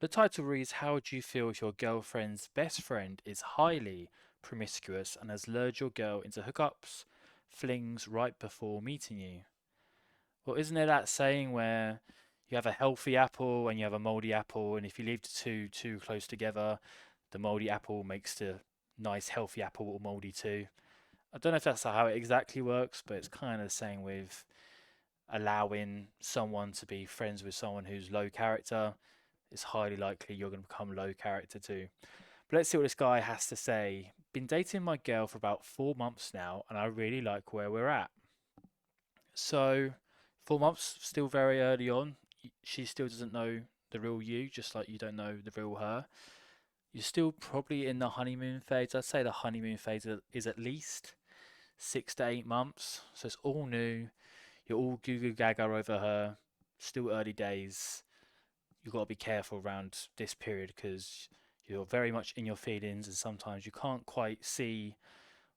The title reads, how do you feel if your girlfriend's best friend is highly promiscuous and has lured your girl into hookups, flings right before meeting you? Well, isn't there that saying where you have a healthy apple and you have a moldy apple, and if you leave the two too close together, the moldy apple makes the nice healthy apple all moldy too? I don't know if that's how it exactly works, but it's kind of the same with allowing someone to be friends with someone who's low character. It's highly likely you're going to become low character too. But let's see what this guy has to say. Been dating my girl for about 4 months now, and I really like where we're at. So, 4 months, still very early on. She still doesn't know the real you, just like you don't know the real her. You're still probably in the honeymoon phase. I'd say the honeymoon phase is at least 6 to 8 months. So it's all new. You're all goo goo gaga over her. Still early days. You've got to be careful around this period because you're very much in your feelings, and sometimes you can't quite see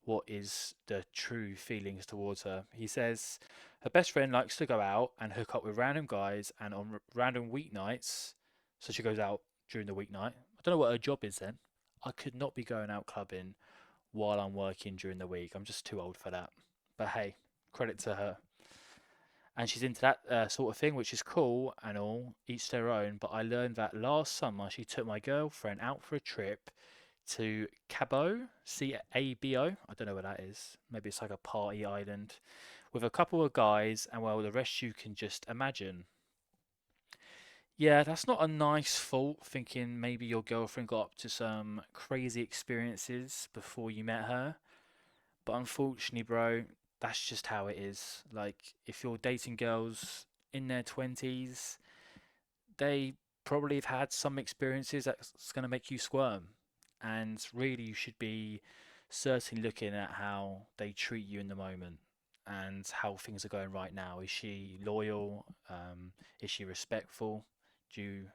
what is the true feelings towards her. He says her best friend likes to go out and hook up with random guys and on random weeknights. So she goes out during the weeknight. I don't know what her job is then. I could not be going out clubbing while I'm working during the week. I'm just too old for that. But hey, credit to her. And she's into that sort of thing, which is cool and all, each their own. But I learned that last summer she took my girlfriend out for a trip to Cabo, Cabo. I don't know what that is. Maybe it's like a party island with a couple of guys, and well, the rest you can just imagine. Yeah, that's not a nice thought, thinking maybe your girlfriend got up to some crazy experiences before you met her. But unfortunately, bro, that's just how it is. Like, if you're dating girls in their 20s, they probably have had some experiences that's going to make you squirm. And really, you should be certainly looking at how they treat you in the moment and how things are going right now. Is she loyal? Is she respectful? Do you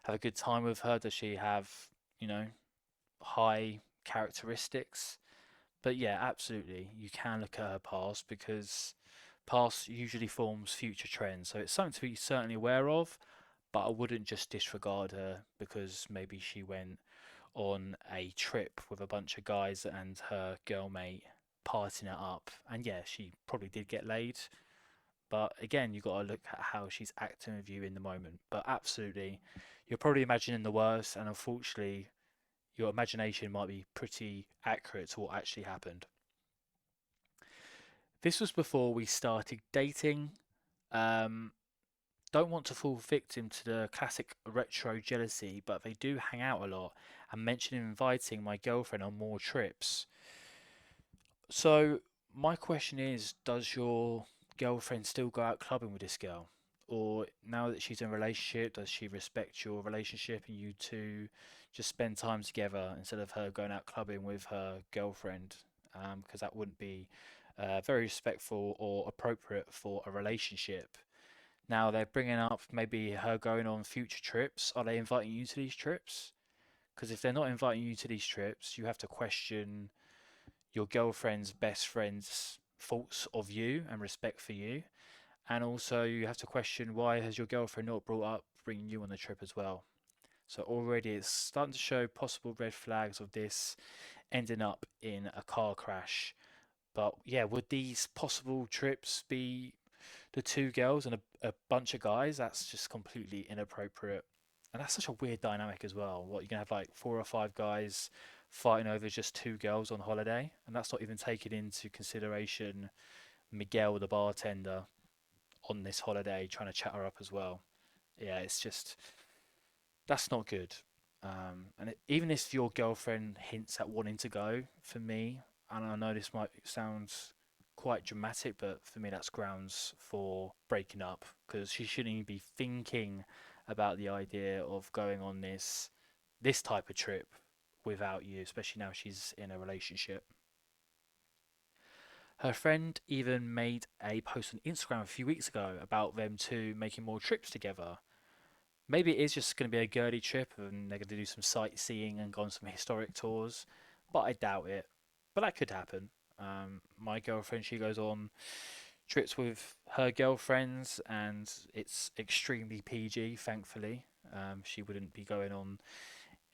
have a good time with her? Does she have, you know, high characteristics? But yeah, absolutely, you can look at her past because past usually forms future trends. So it's something to be certainly aware of, but I wouldn't just disregard her because maybe she went on a trip with a bunch of guys and her girl mate partying it up. And yeah, she probably did get laid. But again, you got to look at how she's acting with you in the moment. But absolutely, you're probably imagining the worst, and unfortunately, your imagination might be pretty accurate to what actually happened. This was before we started dating. Um, don't want to fall victim to the classic retro jealousy, but they do hang out a lot and mention inviting my girlfriend on more trips. So, my question is, does your girlfriend still go out clubbing with this girl? Or now that she's in a relationship, does she respect your relationship and you two just spend time together instead of her going out clubbing with her girlfriend? Because that wouldn't be very respectful or appropriate for a relationship. Now they're bringing up maybe her going on future trips. Are they inviting you to these trips? Because if they're not inviting you to these trips, you have to question your girlfriend's best friend's thoughts of you and respect for you. And also, you have to question why has your girlfriend not brought up bringing you on the trip as well. So already it's starting to show possible red flags of this ending up in a car crash. But yeah, would these possible trips be the two girls and a bunch of guys? That's just completely inappropriate. And that's such a weird dynamic as well. What, you're gonna have like 4 or 5 guys fighting over just two girls on holiday, and that's not even taking into consideration Miguel, the bartender, on this holiday trying to chat her up as well. Yeah, it's just that's not good. And even if your girlfriend hints at wanting to go, for me, and I know this might sound quite dramatic, but for me, that's grounds for breaking up because she shouldn't even be thinking about the idea of going on this type of trip without you, especially now she's in a relationship. Her friend even made a post on Instagram a few weeks ago about them two making more trips together. Maybe it is just going to be a girly trip and they're going to do some sightseeing and go on some historic tours, but I doubt it. But that could happen. My girlfriend, she goes on trips with her girlfriends and it's extremely PG, thankfully. She wouldn't be going on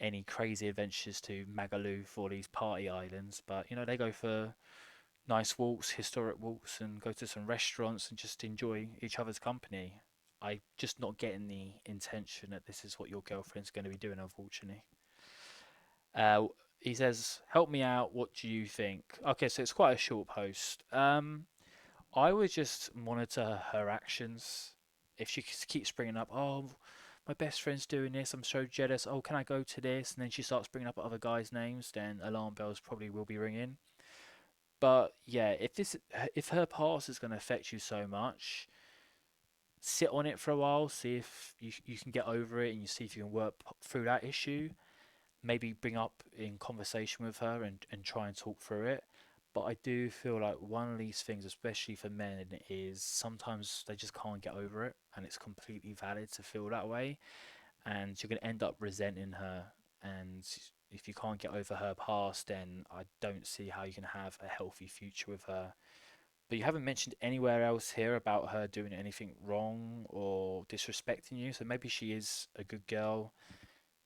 any crazy adventures to Magaluf or these party islands, but they go for nice walks, historic walks, and go to some restaurants and just enjoy each other's company. I just not getting the intention that this is what your girlfriend's going to be doing, unfortunately. Uh, he says, "Help me out. What do you think?" Okay, so it's quite a short post. I would just monitor her actions. If she keeps bringing up, "Oh, my best friend's doing this. I'm so jealous. Oh, can I go to this?" And then she starts bringing up other guys' names, then alarm bells probably will be ringing. But yeah, if her past is going to affect you so much, sit on it for a while, see if you can get over it, and you see if you can work through that issue. Maybe bring up in conversation with her and try and talk through it. But I do feel like one of these things, especially for men, is sometimes they just can't get over it, and it's completely valid to feel that way. And you're going to end up resenting her. And if you can't get over her past, then I don't see how you can have a healthy future with her. But you haven't mentioned anywhere else here about her doing anything wrong or disrespecting you. So maybe she is a good girl.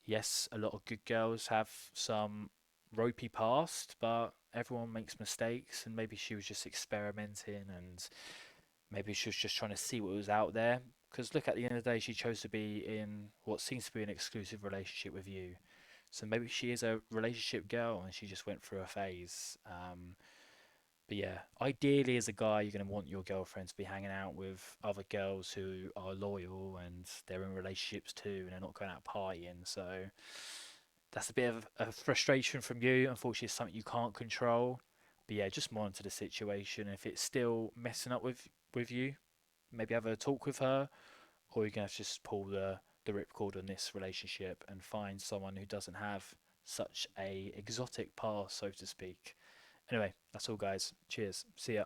Yes, a lot of good girls have some ropey past, but everyone makes mistakes, and maybe she was just experimenting, and maybe she was just trying to see what was out there. Because look, at the end of the day, she chose to be in what seems to be an exclusive relationship with you. So maybe she is a relationship girl, and she just went through a phase. But yeah, ideally, as a guy, you're going to want your girlfriend to be hanging out with other girls who are loyal and they're in relationships too, and they're not going out partying. So that's a bit of a frustration from you. Unfortunately, it's something you can't control. But yeah, just monitor the situation. If it's still messing up with you, maybe have a talk with her, or you're gonna have to just pull the ripcord on this relationship and find someone who doesn't have such a exotic past, so to speak. Anyway, that's all, guys. Cheers. See ya.